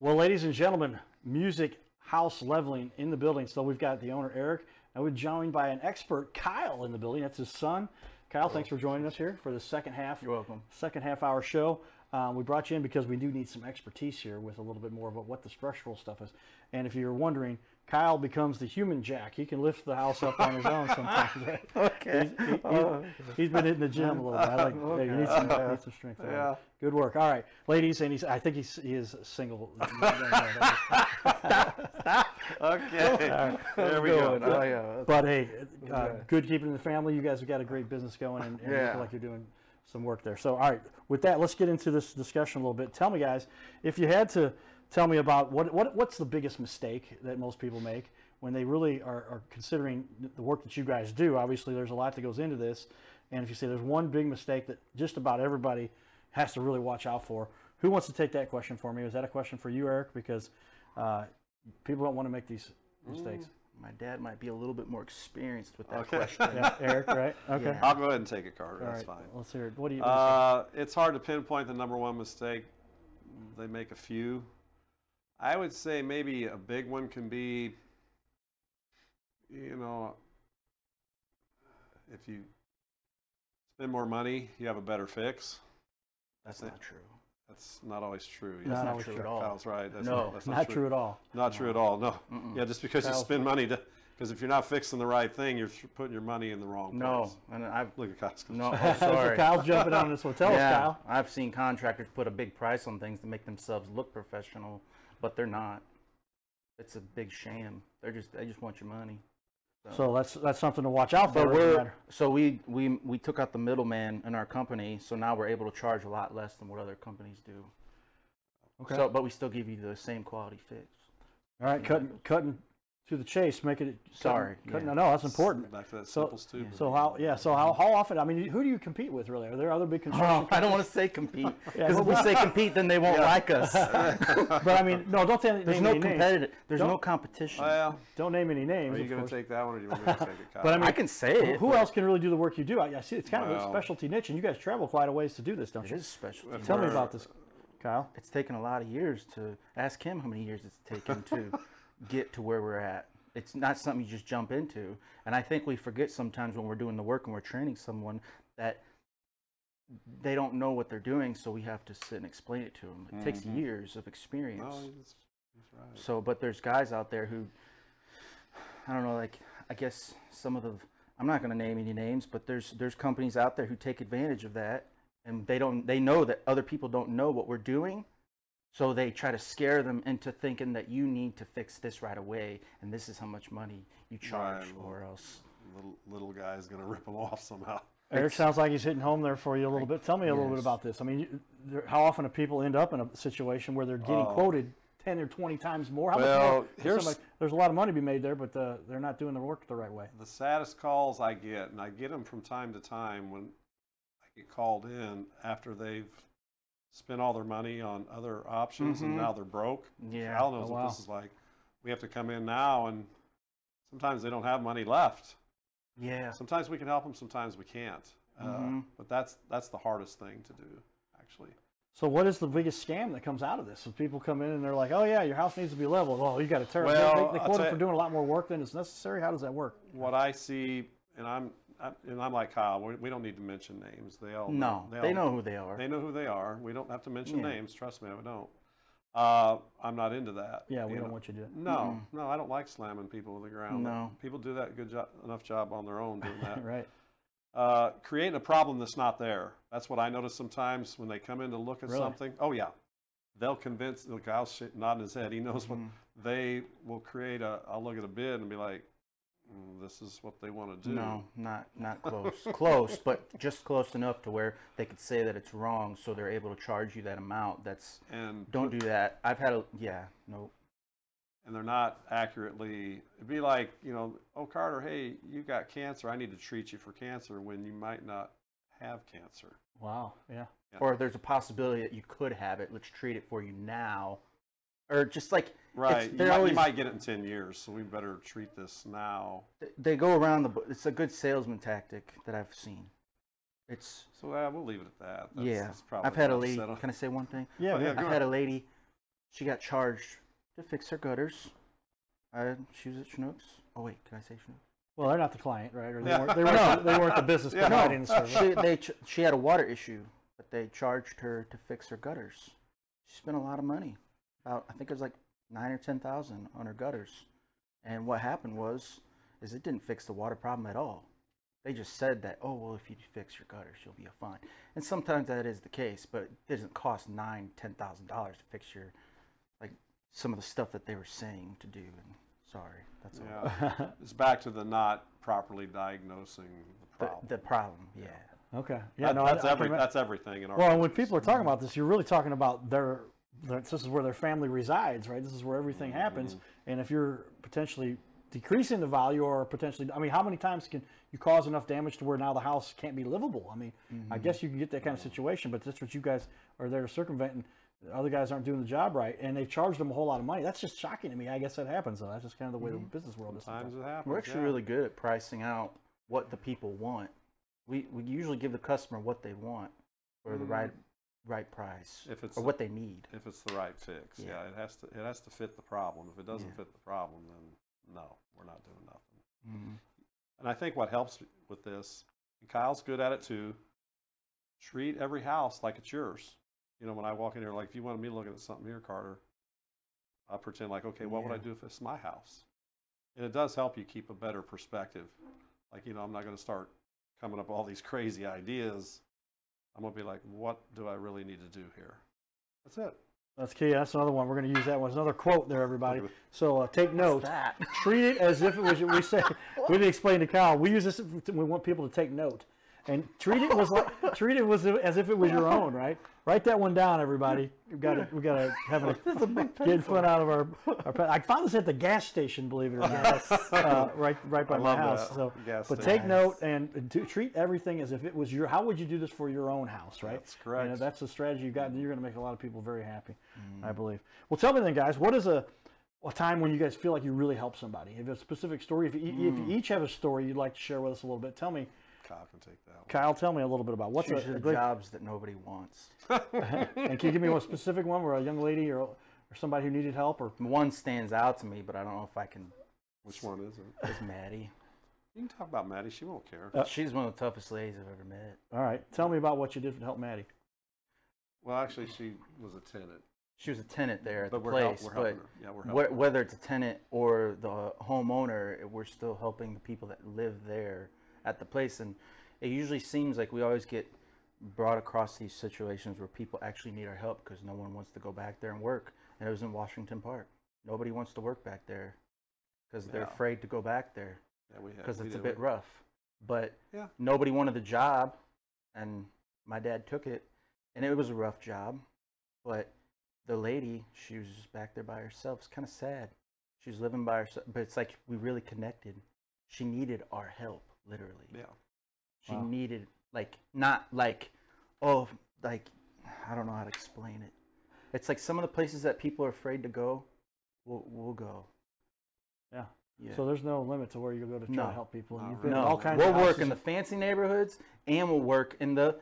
Well, ladies and gentlemen, Music House Leveling in the building. So we've got the owner, Eric, and we're joined by an expert, Kyle, in the building. That's his son. Kyle, thanks for joining us here for the second half. You're welcome. Second half hour show. We brought you in because we do need some expertise here with a little bit more of what the structural stuff is. And if you're wondering, Kyle becomes the human jack. He can lift the house up on his own sometimes. Right? Okay. He's been hitting the gym a little bit. Like, okay. You need some strength. Yeah. Good work. All right, ladies, and I think he is single. Okay. Right. There we go. But, Oh, yeah. but hey, good keeping the family. You guys have got a great business going, and you Yeah. feel like you're doing some work there. So, all right, with that, let's get into this discussion a little bit. Tell me, guys, if you had to tell me about what's the biggest mistake that most people make when they really are considering the work that you guys do. Obviously, there's a lot that goes into this, and if you say there's one big mistake that just about everybody has to really watch out for, who wants to take that question for me? Is that a question for you, Eric? Because people don't want to make these mistakes. My dad might be a little bit more experienced with that question. Yeah, Eric, right? Okay. Yeah. I'll go ahead and take a card. All That's right, fine. let's hear it. What do you? It's hard to pinpoint the number one mistake. They make a few. I would say maybe a big one can be, you know, if you spend more money, you have a better fix. That's not true. That's not always true. Not That's always not true at all. Kyle's right. That's No, that's not true at all. Not true at all. No. Mm-mm. Yeah, just because Kyle's you spend money to, because if you're not fixing the right thing, you're putting your money in the wrong place. No, and I've Look at Kyle's. no. So Oh, sorry. Kyle's jumping on this one. Tell us, Kyle. I've seen contractors put a big price on things to make themselves look professional, but they're not. It's a big sham. They just want your money. So that's something to watch out for. But we took out the middleman in our company, so now we're able to charge a lot less than what other companies do. Okay. So, but we still give you the same quality fix. All right, cutting to the chase, making it. Sorry. Cutting, Yeah. No, that's important. Back to that So- simple stupid. So how often? I mean, who do you compete with? Really, are there other big construction? I don't want to say compete Yeah, because if we say compete, then they won't like us. But I mean, no, don't name There's any no names. competitive. There's Don't- no competition. Well, Don't name any names. are you of going course. to take that one, or do you want me to take it, Kyle? But I mean, I can say it. who but else can really do the work you do? I see it's kind of a Well, specialty niche, and you guys travel quite a ways to do this, don't It you? is special. Tell me about this, Kyle. It's taken a lot of years to ask him how many years it's taken to get to where we're at. It's not something you just jump into. And I think we forget sometimes when we're doing the work and we're training someone that they don't know what they're doing, so we have to sit and explain it to them. It takes years of experience. No, he's right. So, but there's guys out there who, I don't know, like, I guess some of the, I'm not going to name any names, but there's companies out there who take advantage of that, and they know that other people don't know what we're doing. So they try to scare them into thinking that you need to fix this right away, and this is how much money you charge, Right, or else. Little guy's going to rip them off somehow. Eric sounds like he's hitting home there for you a little bit. Tell me a little bit Yes. about this. I mean, how often do people end up in a situation where they're getting quoted 10 or 20 times more? How much more? There's a lot of money to be made there, but they're not doing the work the right way. The saddest calls I get, and I get them from time to time when I get called in after they've spent all their money on other options and now they're broke. Yeah. Al knows Oh, what wow. this is like. We have to come in now, and sometimes they don't have money left. Yeah. Sometimes we can help them, sometimes we can't. But that's the hardest thing to do, actually. So what is the biggest scam that comes out of this? So people come in and they're like, oh yeah, your house needs to be leveled. Well, you got to tear it. Well, They I'll quote tell it for you- doing a lot more work than is necessary. How does that work? What I see, and I'm like Kyle. We don't need to mention names. They all No, they know who they are. They know who they are. We don't have to mention Yeah. names. Trust me, I don't. I'm not into that. Yeah, we you don't know. want you to do that. No, no, I don't like slamming people to the ground. No. People do that enough job on their own doing that. Right. Creating a problem that's not there. That's what I notice sometimes when they come in to look at Really? something. Oh yeah, they'll convince. Look, Kyle's nodding his head. He knows what they will create. I'll look at a bid and be like, this is what they want to do. No, not close. Close, but just close enough to where they could say that it's wrong, so they're able to charge you that amount. Don't do that. I've had nope. And they're not accurately. It'd be like, oh Carter, hey, you got cancer. I need to treat you for cancer when you might not have cancer. Wow. Yeah. Or there's a possibility that you could have it. Let's treat it for you now, or just like Right. you You might get it in 10 years, so we better treat this now. they go around it's a good salesman tactic that I've seen. So we'll leave it at that. yeah, That's probably I've had a enough lady. said on- Can I say one thing? Yeah. Oh, yeah, yeah. go I've ahead. had a lady she got charged to fix her gutters. She was at Schnucks. Oh wait, can I say Schnucks? Well, they're not the client, right? Or Yeah. they weren't the business providing the service. She had a water issue, but they charged her to fix her gutters. She spent a lot of money. I think it was like $9,000 or $10,000 on her gutters. And what happened is it didn't fix the water problem at all. They just said that, oh, well, if you fix your gutters, you'll be fine. And sometimes that is the case, but it doesn't cost $9,000, $10,000 to fix your, like, some of the stuff that they were saying to do. And sorry, that's all. Yeah. It's back to the not properly diagnosing the problem. The problem, yeah. Okay. Yeah. That's everything in our. Well, and when people are talking about this, you're really talking about this is where their family resides, right? This is where everything happens. And if you're potentially decreasing the value, or potentially, I mean, how many times can you cause enough damage to where now the house can't be livable? I mean, I guess you can get that kind of situation, but that's what you guys are there to circumvent, and the other guys aren't doing the job right, and they've charged them a whole lot of money. That's just shocking to me. I guess that happens, though. That's just kind of the way the business world is. Sometimes it happens. We're actually really good at pricing out what the people want. We usually give the customer what they want, or the right price, if or what they need. If it's the right fix, yeah, it has to fit the problem. If it doesn't fit the problem, then no, we're not doing nothing. And I think what helps with this, and Kyle's good at it too, treat every house like it's yours. You know, when I walk in here, like, if you wanted me looking at something here, Carter, I pretend like, okay, what would I do if it's my house? And it does help you keep a better perspective. Like, you know, I'm not going to start coming up with all these crazy ideas. I'm going to be like, what do I really need to do here? That's it. That's key. That's another one. We're going to use that one. It's another quote there, everybody. So take note. Treat it as if it was, we say, we didn't explain to Kyle, we use this, we want people to take note. And treat it as if it was your own, right? Write that one down, everybody. We got to have get fun out of our. I found this at the gas station, believe it or not, right by my house. So, but take note and treat everything as if it was your. How would you do this for your own house, right? That's correct. And that's the strategy you've got, and you're going to make a lot of people very happy, I believe. Well, tell me then, guys, what is a time when you guys feel like you really help somebody? If you have a specific story, if you each have a story you'd like to share with us a little bit, tell me. Kyle can take that one. Kyle, tell me a little bit about what's the jobs that nobody wants. And can you give me one specific one where a young lady or somebody who needed help? Or one stands out to me, but I don't know if I can. Which one is it? It's Maddie. You can talk about Maddie. She won't care. She's one of the toughest ladies I've ever met. All right. Tell me about what you did to help Maddie. Well, actually, she was a tenant. She was a tenant there at the we're place, helping but her. Yeah, we're helping her. Whether it's a tenant or the homeowner, we're still helping the people that live there at the place. And it usually seems like we always get brought across these situations where people actually need our help because no one wants to go back there and work. And it was in Washington Park. Nobody wants to work back there because they're afraid to go back there because it's a bit rough. But nobody wanted the job, and my dad took it, and it was a rough job. But the lady, she was just back there by herself. It's kind of sad. She was living by herself, but it's like we really connected. She needed our help, literally. Yeah. She needed, not like, oh, like, I don't know how to explain it. It's like some of the places that people are afraid to go, we'll go. Yeah. So there's no limit to where you go to try to help people. No, You've been in all kinds of we'll work houses. in the fancy neighborhoods, and we'll work in the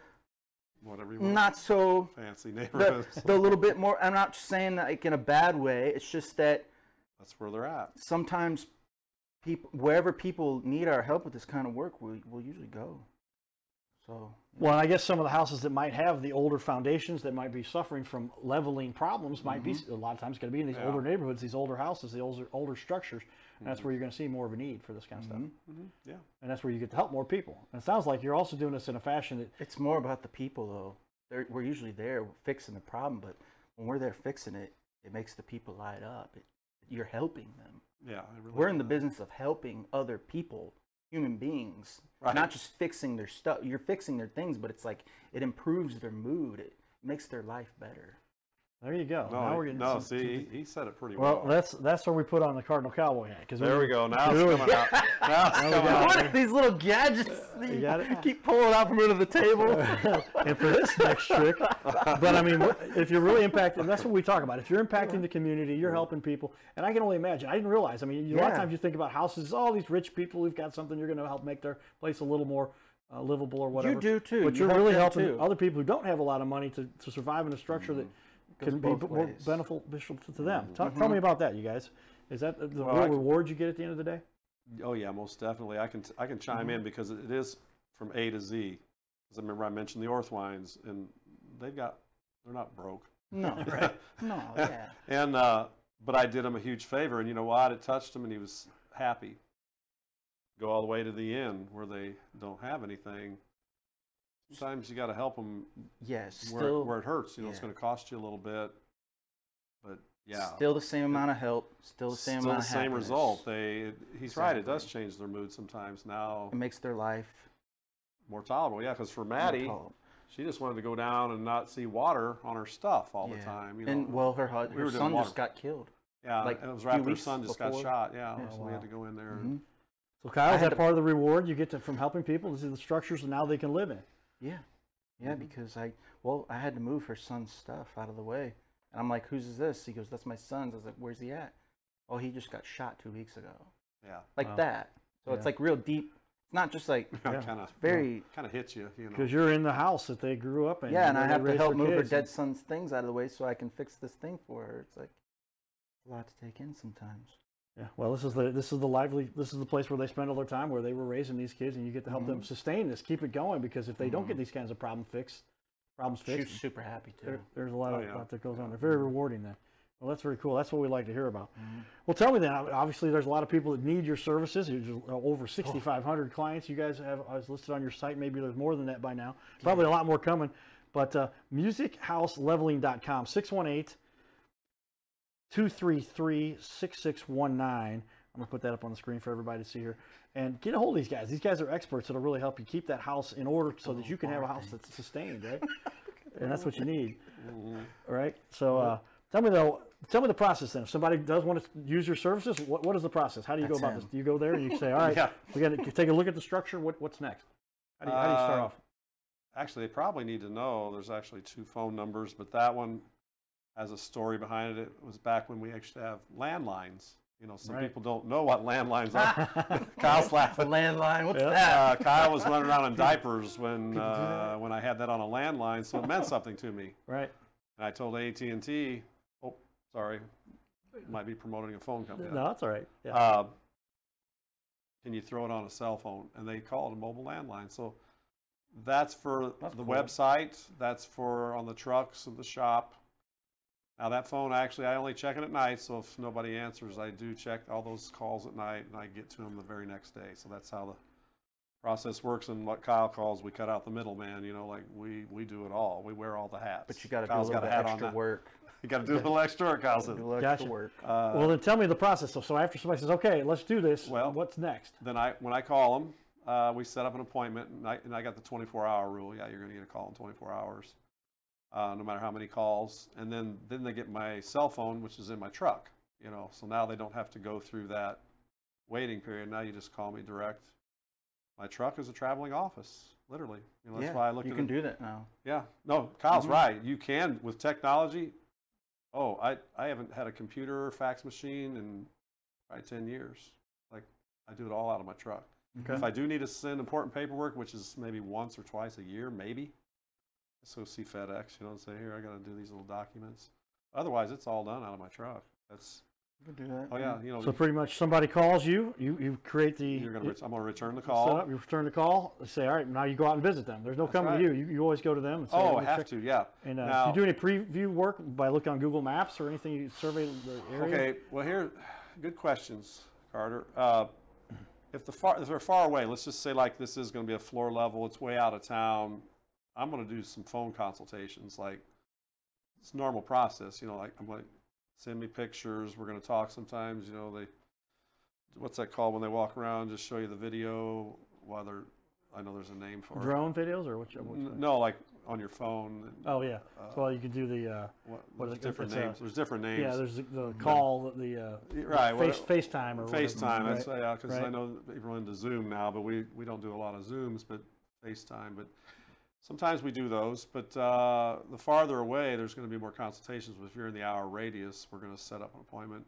whatever you want. Not so fancy neighborhoods. The little bit more. I'm not saying that like in a bad way. It's just that that's where they're at. Sometimes people, wherever people need our help with this kind of work, we'll usually go. So. Well, I guess some of the houses that might have the older foundations that might be suffering from leveling problems might be a lot of times going to be in these older neighborhoods, these older houses, the older structures, and that's where you're going to see more of a need for this kind of stuff. Yeah, and that's where you get to help more people. And it sounds like you're also doing this in a fashion that it's more about the people, though. We're usually there fixing the problem, but when we're there fixing it, it makes the people light up. You're helping them. Yeah, we're in the business of helping other people. Human beings, not just fixing their stuff. You're fixing their things, but it's like it improves their mood. It makes their life better. There you go. No, now we're getting he said it pretty well. Well, that's where we put on the Cardinal Cowboy hat. There we go. Now it's coming out. Now it's coming out. What are these little gadgets you got it? Keep pulling out from under the table? And for this next trick, but I mean, if you're really impacting, that's what we talk about. If you're impacting the community, you're helping people. And I can only imagine. I didn't realize. I mean, a lot of times you think about houses, all these rich people who've got something, you're going to help make their place a little more livable or whatever. You do too. But you're really helping other people who don't have a lot of money to survive in a structure that can be more beneficial to them. Tell me about that, you guys. Is that the real reward you get at the end of the day? Oh yeah, most definitely. I can chime in because it is from A to Z. Because I remember I mentioned the Orthwines, and they're not broke. No, right? No, yeah. And but I did him a huge favor, and you know what? It touched him, and he was happy. Go all the way to the end where they don't have anything. Sometimes you got to help them. Yes, where it hurts. You know, it's going to cost you a little bit, but yeah. Still the same amount of help. Still the same amount of same happiness. result. He's right. It does change their mood sometimes. Now it makes their life more tolerable. Yeah, because for Maddie, she just wanted to go down and not see water on her stuff all the time. You know? And well, her son just got killed. Yeah, like it was right after her son just got shot. Yeah, so we had to go in there. And, so Kyle, is that part of the reward you get from helping people to see the structures and now they can live in it? Yeah, yeah, because I had to move her son's stuff out of the way, and I'm like, whose is this? He goes, that's my son's. I was like, where's he at? Oh, he just got shot 2 weeks ago. Yeah, like that. So it's like real deep. It's not just like kind of hits you, you know. Because you're in the house that they grew up in. Yeah, and I have to help move her dead son's things out of the way so I can fix this thing for her. It's like a lot to take in sometimes. Yeah, well, this is the place where they spend all their time, where they were raising these kids, and you get to help them sustain this, keep it going, because if they don't get these kinds of problems fixed, she's super happy too. There's a lot that goes on. They're very rewarding then. Well, that's very cool. That's what we like to hear about. Well, tell me then. Obviously, there's a lot of people that need your services. There's over 6,500 clients you guys have listed on your site. Maybe there's more than that by now. Probably a lot more coming. But MusickHouseLeveling.com, 618-233-6619. I'm going to put that up on the screen for everybody to see here. And get a hold of these guys. These guys are experts that'll really help you keep that house in order so that you can have a house that's sustained, right? And that's what you need. All right? So tell me the process then. If somebody does want to use your services, what is the process? How do you go about this? Do you go there and you say, all right, we got to take a look at the structure. What's next? How do you start off? Actually, they probably need to know there's actually 2 phone numbers, but that one has a story behind it. It was back when we actually have landlines. You know, some people don't know what landlines are. Kyle's laughing. Landline, what's that? Kyle was running around in diapers when I had that on a landline, so it meant something to me. Right. And I told AT&T, oh, sorry, might be promoting a phone company. No, that's all right. Yeah. Can you throw it on a cell phone? And they call it a mobile landline. So that's for the website. That's for on the trucks of the shop. Now that phone, actually, I only check it at night, so if nobody answers, I do check all those calls at night, and I get to them the very next day. So that's how the process works. And what Kyle calls, we cut out the middleman. You know, like we do it all. We wear all the hats. But you got to do a little bit extra work. You got to do a little extra work, Kyle says. Gotcha. Well, then tell me the process. So after somebody says, okay, let's do this, what's next? Then when I call them, we set up an appointment, and I got the 24-hour rule. Yeah, you're going to get a call in 24 hours. No matter how many calls, and then they get my cell phone, which is in my truck, you know, so now they don't have to go through that waiting period. Now you just call me direct. My truck is a traveling office, literally. You know, that's why I looked at it. You can do that now. Yeah, no, Kyle's right. You can with technology. Oh, I haven't had a computer or fax machine in probably 10 years. Like, I do it all out of my truck. Okay. If I do need to send important paperwork, which is maybe once or twice a year, maybe. So see FedEx, you know, and say, here, I got to do these little documents. Otherwise, it's all done out of my truck. You can do that. Oh yeah, you know. So pretty much, somebody calls you, you create the. I'm going to return the call. You return the call. Say, all right, now you go out and visit them. There's no coming to you. You always go to them. And say, I have to, yeah. And now, do you do any preview work by looking on Google Maps or anything? You survey the area. Okay, well good questions, Carter. If they're far away, let's just say like this is going to be a floor level. It's way out of town. I'm going to do some phone consultations, like it's normal process, you know, like I'm like, send me pictures. We're going to talk sometimes, you know, what's that called when they walk around, just show you the video while I know there's a name for drone videos or what's no, like on your phone. Oh yeah. Well, you can do the, there's different names. There's different names. Yeah. There's the call, FaceTime or FaceTime. That's because I know people are into Zoom now, but we don't do a lot of Zooms, but FaceTime, but sometimes we do those, but the farther away, there's going to be more consultations. If you're in the hour radius, we're going to set up an appointment.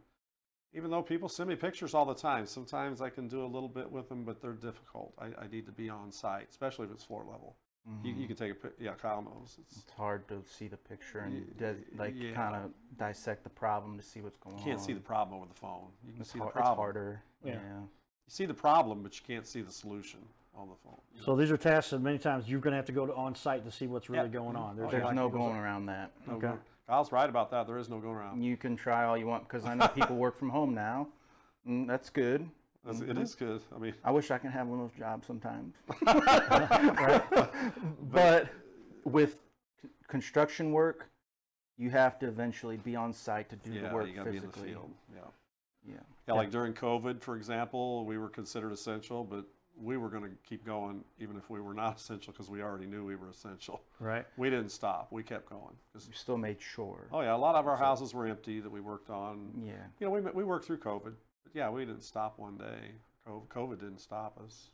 Even though people send me pictures all the time, sometimes I can do a little bit with them, but they're difficult. I need to be on site, especially if it's floor level. You can take yeah, Kyle knows. It's hard to see the picture and yeah. kind of dissect the problem to see what's going on. You can't see the problem over the phone. You can see the It's problem. harder. Yeah. Yeah. You see the problem, but you can't see the solution on the phone. So these are tasks that many times you're going to have to go to on site to see what's really going on. There's no going around that. Okay. Kyle's right about that. There is no going around. You can try all you want because I know people work from home now. That's good. It is good. I mean, I wish I could have one of those jobs sometimes. But with construction work, you have to eventually be on site to do the work you gotta physically. be in the field. Yeah. Yeah, like during COVID, for example, we were considered essential, but we were going to keep going even if we were not essential because we already knew we were essential. Right. We didn't stop. We kept going. You still made sure. Oh yeah, a lot of our houses were empty that we worked on. Yeah. You know, we worked through COVID, but yeah, we didn't stop one day. COVID didn't stop us.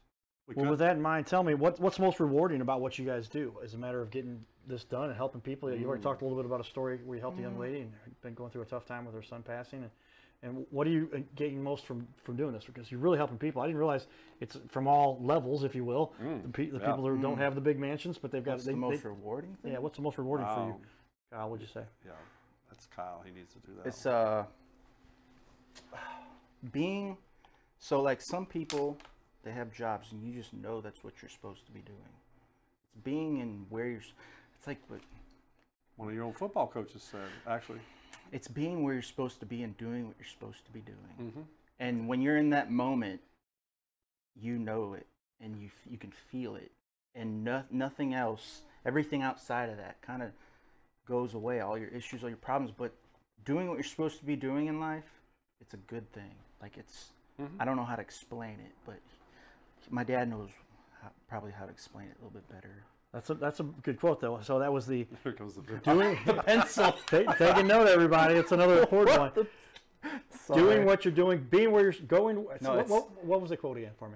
Well, with that in mind, tell me what's most rewarding about what you guys do as a matter of getting this done and helping people. You already talked a little bit about a story where you helped a young lady and been going through a tough time with her son passing. And what are you getting most from doing this? Because you're really helping people. I didn't realize it's from all levels, if you will. The people who don't have the big mansions, but they've got the most rewarding thing? Yeah, what's the most rewarding for you? Kyle, what'd you say? Yeah, that's Kyle. He needs to do that. It's being, so like some people, they have jobs and you just know that's what you're supposed to be doing. It's being in where you're, it's like what one of your own football coaches said, actually. It's being where you're supposed to be and doing what you're supposed to be doing. And when you're in that moment, you know it and you can feel it. And nothing else, everything outside of that kind of goes away, all your issues, all your problems. But doing what you're supposed to be doing in life, it's a good thing. Like it's, I don't know how to explain it, but my dad knows probably how to explain it a little bit better. That's a good quote though. So that was the Here comes the doing the pencil. take a note, everybody. It's another important one. Doing what you're doing, being where you're going. No, what was the quote again for me?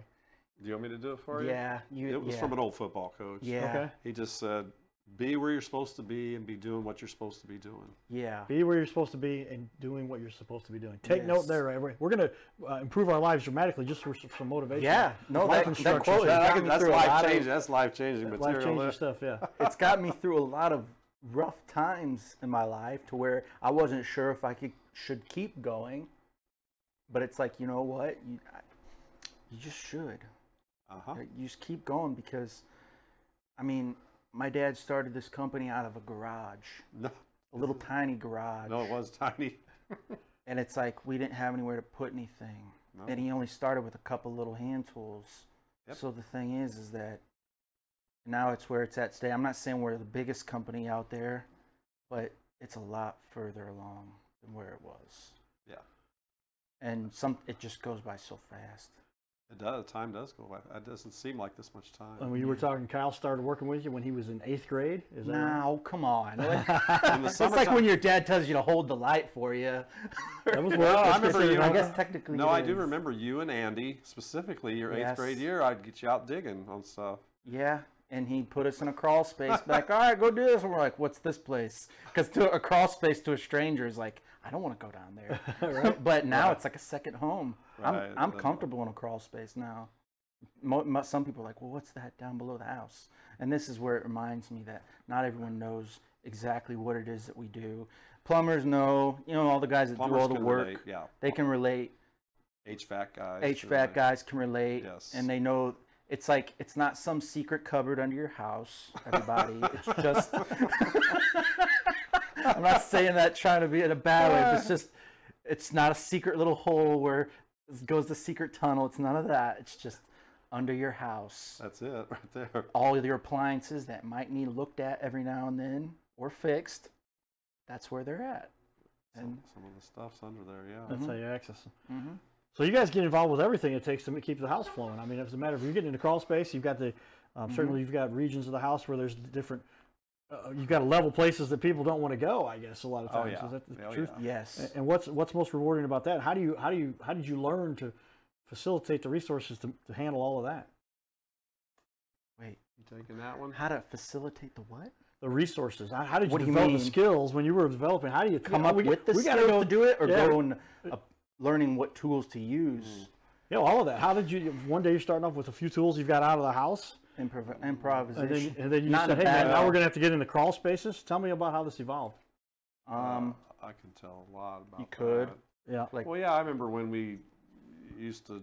Do you want me to do it for you? Yeah, it was from an old football coach. Yeah. Okay. He just said, be where you're supposed to be and be doing what you're supposed to be doing. Yeah. Be where you're supposed to be and doing what you're supposed to be doing. Take note there, right? We're going to improve our lives dramatically just for some motivation. Yeah. No, that quote That's life-changing. That's life-changing material. Life-changing stuff, yeah. It's got me through a lot of rough times in my life to where I wasn't sure if I should keep going. But it's like, you know what? You just should. You just keep going because, I mean, my dad started this company out of a garage, a little tiny garage. No, it was tiny. And it's like we didn't have anywhere to put anything. No. And he only started with a couple little hand tools. Yep. So the thing is that now it's where it's at today. I'm not saying we're the biggest company out there, but it's a lot further along than where it was. Yeah. And it just goes by so fast. It does. Time does go by. It doesn't seem like this much time. And when you were talking, Kyle started working with you when he was in 8th grade? Is that right? No, come on. It's like when your dad tells you to hold the light for you. That was Well, I remember you. I guess technically. No, I do remember you and Andy, specifically your 8th grade year. I'd get you out digging on stuff. Yeah, and he'd put us in a crawl space. Like, all right, go do this. And we're like, what's this place? Because a crawl space to a stranger is like, I don't want to go down there. Right? But now it's like a second home. Right. I'm comfortable in a crawl space now. Some people are like, well, what's that down below the house? And this is where it reminds me that not everyone knows exactly what it is that we do. Plumbers know, all the guys that do all the work, they can relate. HVAC guys can relate, yes. And they know it's like it's not some secret cupboard under your house, everybody. It's just I'm not saying that trying to be in a bad way, but it's not a secret little hole where goes the secret tunnel. It's none of that. It's just under your house. That's it right there. All of your appliances that might need looked at every now and then or fixed, that's where they're at. And some of the stuff's under there, yeah. That's how you access them. So you guys get involved with everything it takes to keep the house flowing. I mean, it's a matter of you get into crawl space, you've got certainly you've got regions of the house where there's different, you've got level places that people don't want to go, I guess, a lot of times. Is that the truth? Yeah. Yes. And what's most rewarding about that? How did you learn to facilitate the resources to handle all of that? Wait, you taking that one? How to facilitate the what? The resources. How did you develop the skills when you were developing? How do you come up with the skills to do it, or go and learning what tools to use? Yeah, all of that. How did you? One day you're starting off with a few tools you've got out of the house, Improvisation. And then you Not said, in a hey, man, bad now way. we're going to have to get into crawl spaces. Tell me about how this evolved. I can tell a lot about You could. that. Yeah. Like, Well, yeah, I remember when we used to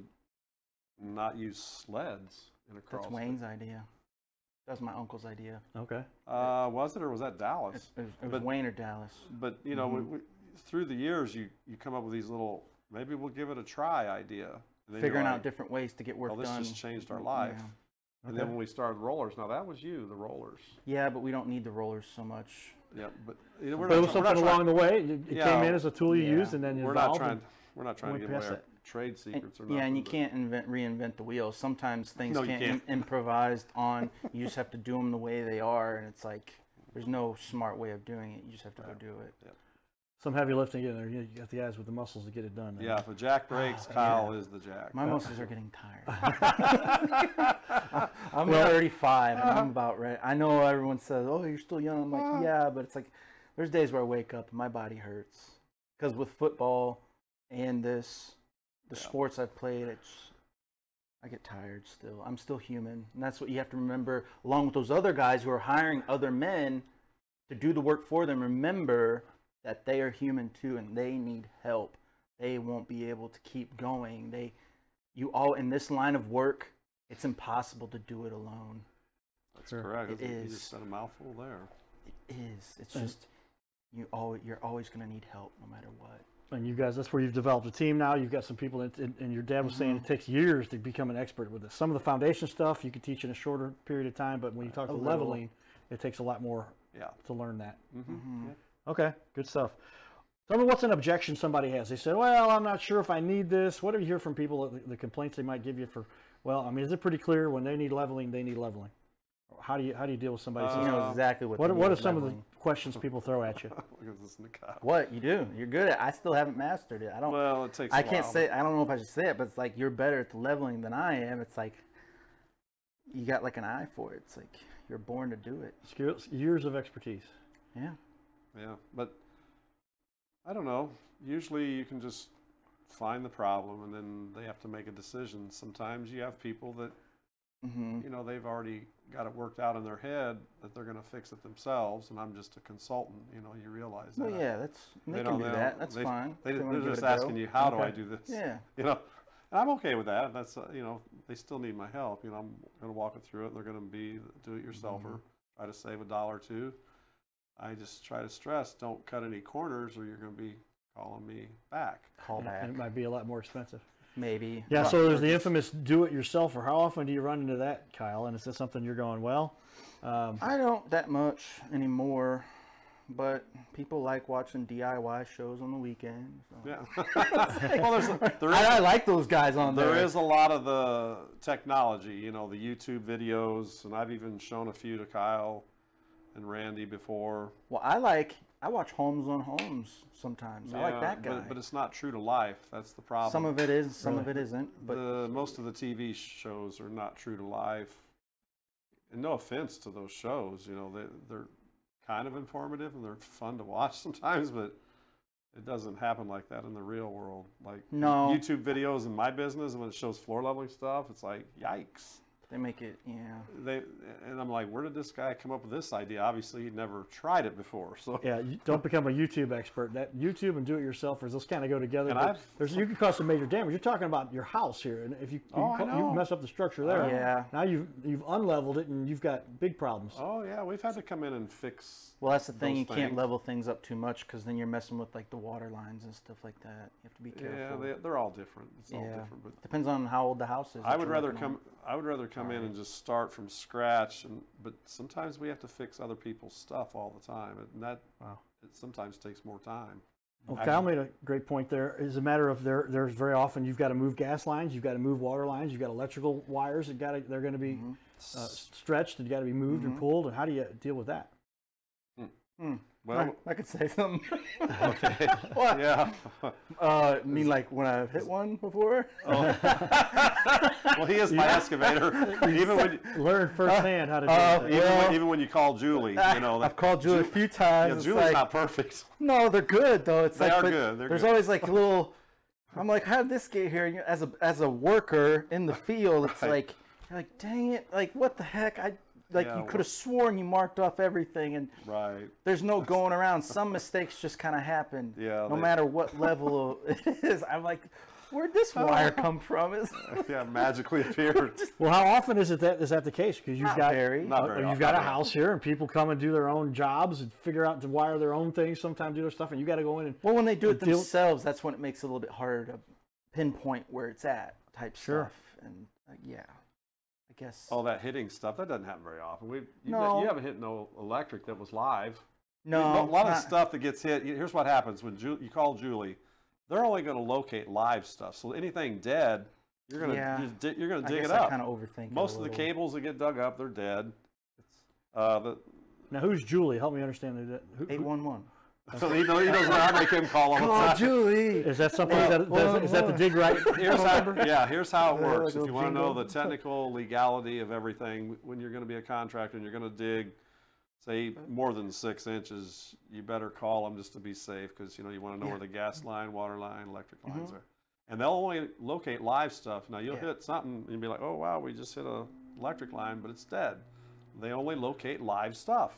not use sleds in a crawl that's space. Wayne's idea. That was my uncle's idea. Okay. Was it, or was that Dallas? It was Wayne or Dallas. But, you know, through the years, you come up with these little, maybe we'll give it a try idea. And then Figuring you're out like, different ways to get work oh, this done. just changed our life. Yeah. And then when we started rollers, now that was you, the rollers. Yeah, but we don't need the rollers so much. Yeah, but you know, we're But it not, was we're not something trying, along the way. It Yeah, came in as a tool you yeah. used, and then you we're not evolved. trying. We're not trying to went give away past our that. trade secrets or nothing. Yeah, and you but- can't reinvent the wheel. Sometimes things No, you can't can't. improvised on. You just have to do them the way they are, and it's like there's no smart way of doing it. You just have to go do it. Some heavy lifting in there. You got the guys with the muscles to get it done. Yeah, if a jack breaks, Kyle is the jack. My muscles are getting tired. I'm 35 and I'm about ready. I know everyone says, "Oh, you're still young." I'm like, yeah, but it's like there's days where I wake up and my body hurts because with football and the sports I've played, I get tired still. I'm still human, and that's what you have to remember. Along with those other guys who are hiring other men to do the work for them, remember that they are human too, and they need help. They won't be able to keep going. You all in this line of work, it's impossible to do it alone. That's correct. It You is. just said a mouthful there. It is. It's just you're always going to need help no matter what. And you guys, that's where you've developed a team now. You've got some people, and your dad was saying it takes years to become an expert with this. Some of the foundation stuff you can teach in a shorter period of time, but when you talk to leveling, it takes a lot more to learn that. Mm-hmm. Yeah. Okay, good stuff. Tell me what's an objection somebody has. They say, well, I'm not sure if I need this. What do you hear from people, the complaints they might give you for, well, I mean, is it pretty clear when they need leveling, they need leveling? How do you deal with somebody? You know exactly what. What are some of the questions people throw at you? Look at this Kyle. What you do? You're good at. I still haven't mastered it. I don't. Well, it takes. I a can't while, say. I don't know if I should say it, but it's like you're better at the leveling than I am. It's like you got like an eye for it. It's like you're born to do it. Skills, years of expertise. Yeah. Yeah, but I don't know. Usually you can just find the problem and then they have to make a decision. Sometimes you have people that, you know, they've already got it worked out in their head that they're going to fix it themselves, and I'm just a consultant. You know, you realize that. Well, yeah, they can do that. That's fine. They're wanna give just it a go. asking you, how do I do this? Yeah. You know, and I'm okay with that. That's, you know, they still need my help. You know, I'm going to walk them through it. And they're going to be do-it-yourselfer, try to save $1 or $2. I just try to stress, don't cut any corners or you're going to be calling me back. Call back. And it might be a lot more expensive. Maybe. Yeah, so there's the infamous do-it-yourselfer. How often do you run into that, Kyle? And is this something you're going, well? I don't that much anymore, but people like watching DIY shows on the weekend. So. Yeah. Well, I like those guys on there. There is a lot of the technology, you know, the YouTube videos, and I've even shown a few to Kyle and Randy before. Well, I watch Homes on Homes sometimes. I like that guy. But it's not true to life. That's the problem. Some of it is, some of it isn't. But most of the TV shows are not true to life. And no offense to those shows, you know, they're kind of informative and they're fun to watch sometimes, but it doesn't happen like that in the real world. Like no. YouTube videos in my business, and when it shows floor leveling stuff, it's like, yikes. They make it, yeah. And I'm like, where did this guy come up with this idea? Obviously, he'd never tried it before. So yeah, you don't become a YouTube expert. That YouTube and do-it-yourselfers, those kind of go together. And you can cause some major damage. You're talking about your house here, and if you mess up the structure there, yeah. Now you've unleveled it, and you've got big problems. Oh yeah, we've had to come in and fix. Well, that's the thing. You those can't things. level things up too much because then you're messing with like the water lines and stuff like that. You have to be careful. Yeah, they're all different. It's all different. But depends on how old the house is. I would rather come in and just start from scratch, but sometimes we have to fix other people's stuff all the time, and that it sometimes takes more time. Well, Kyle made a great point there. It's a matter of there's very often you've got to move gas lines, you've got to move water lines, you've got electrical wires that they're going to be stretched and got to be moved and pulled, and how do you deal with that? Well, I could say something. okay. What? Yeah. Mean like when I've hit one before? Well, he is my excavator. Even when learn firsthand how to do that. even when you call Julie, you know. I've called Julie a few times. Yeah, Julie's not perfect. No, th're good though. It's They like, are good. They're there's good. always like a little. I'm like, how did this get here? And as a worker in the field, it's like, You're like, dang it, like what the heck? You could have sworn you marked off everything, and there's no going around. Some mistakes just kind of happen, no matter what level it is. I'm like, where'd this wire come from? Magically appeared. Well, how often is that the case? Because you've got you've got a house here, and people come and do their own jobs and figure out to wire their own things. Sometimes do their stuff, and you got to go in and when they do it themselves, that's when it makes it a little bit harder to pinpoint where it's at, type stuff. And I guess. Oh, that hitting stuff, that doesn't happen very often. You haven't hit no electric that was live. No. A lot of stuff that gets hit, here's what happens when you call Julie, they're only going to locate live stuff. So anything dead, you're going to dig it up. I kind of overthink Most of the cables that get dug up, they're dead. Now, who's Julie? Help me understand. 811. So he doesn't know how to make him call him. Call Julie. Is that something? Is that the dig right? Here's how it works. If you want to know the technical legality of everything, when you're going to be a contractor and you're going to dig, say more than 6 inches, you better call them just to be safe, because you want to know where the gas line, water line, electric lines are. And they'll only locate live stuff. Now you'll hit something and you'll be like, oh wow, we just hit a electric line, but it's dead. They only locate live stuff.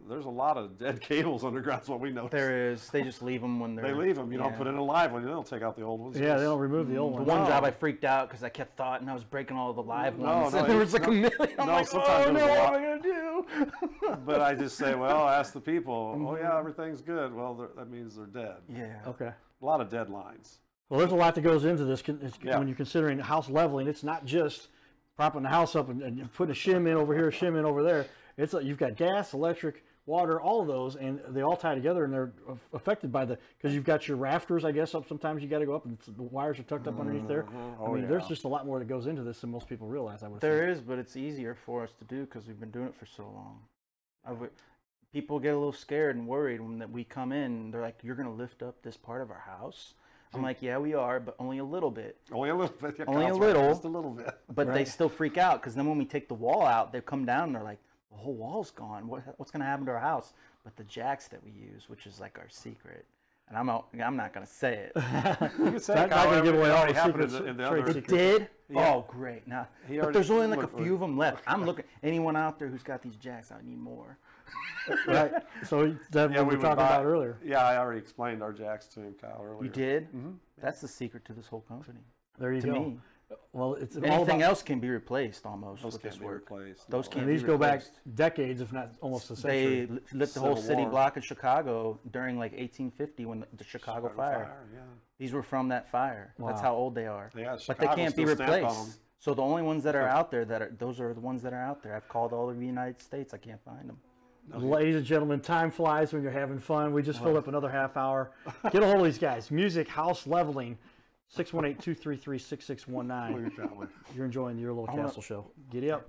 There's a lot of dead cables underground, is what we know. There is. They just leave them when they're... They leave them. You don't put in a live one. You don't take out the old ones. Yeah, they don't remove the old ones. The one job I freaked out because I kept thoughting I was breaking all the live ones. And there was like a million. I'm like, oh no, what am I going to do? But I just say, well, ask the people. Oh yeah, everything's good. Well, that means they're dead. Yeah. Okay. A lot of dead lines. Well, there's a lot that goes into this when you're considering house leveling. It's not just propping the house up and putting a shim in over here, a shim in over there. It's you've got gas, electric, water, all of those, and they all tie together, and they're affected by because you've got your rafters, I guess, up. Sometimes you got to go up, and the wires are tucked up underneath there. There's just a lot more that goes into this than most people realize. I would. There is, but it's easier for us to do because we've been doing it for so long. People get a little scared and worried when we come in. And they're like, "You're going to lift up this part of our house?" I'm like, "Yeah, we are, but only a little bit. Only a little bit. Only a little. Just a little bit." But they still freak out because then when we take the wall out, they come down and they're like, the whole wall's gone. What's going to happen to our house? But the jacks that we use, which is like our secret, and I'm not going to say it. You can say it. Not going to give away all the secrets. It did? Yeah. Oh, great. Now, but there's only like a few of them left. I'm looking. Anyone out there who's got these jacks, I need more. Right. So that's what we were talking about earlier. Yeah, I already explained our jacks to him, Kyle, earlier. You did? That's the secret to this whole company. There you go. Me. Well, it's anything else can be replaced almost. Those with can't this be work. replaced. Those can't. And these go back decades, if not almost a century. They lit the whole city block of Chicago during like 1850 when the Chicago Fire. These were from that fire. Wow. That's how old they are. Yeah, but they can't be replaced. So the only ones that are out there those are the ones that are out there. I've called all over the United States. I can't find them. Ladies and gentlemen, time flies when you're having fun. We just filled up another half hour. Get a hold of these guys. Musick House Leveling. 618-233-6619. You're enjoying the Your Little Castle Show. Giddy up.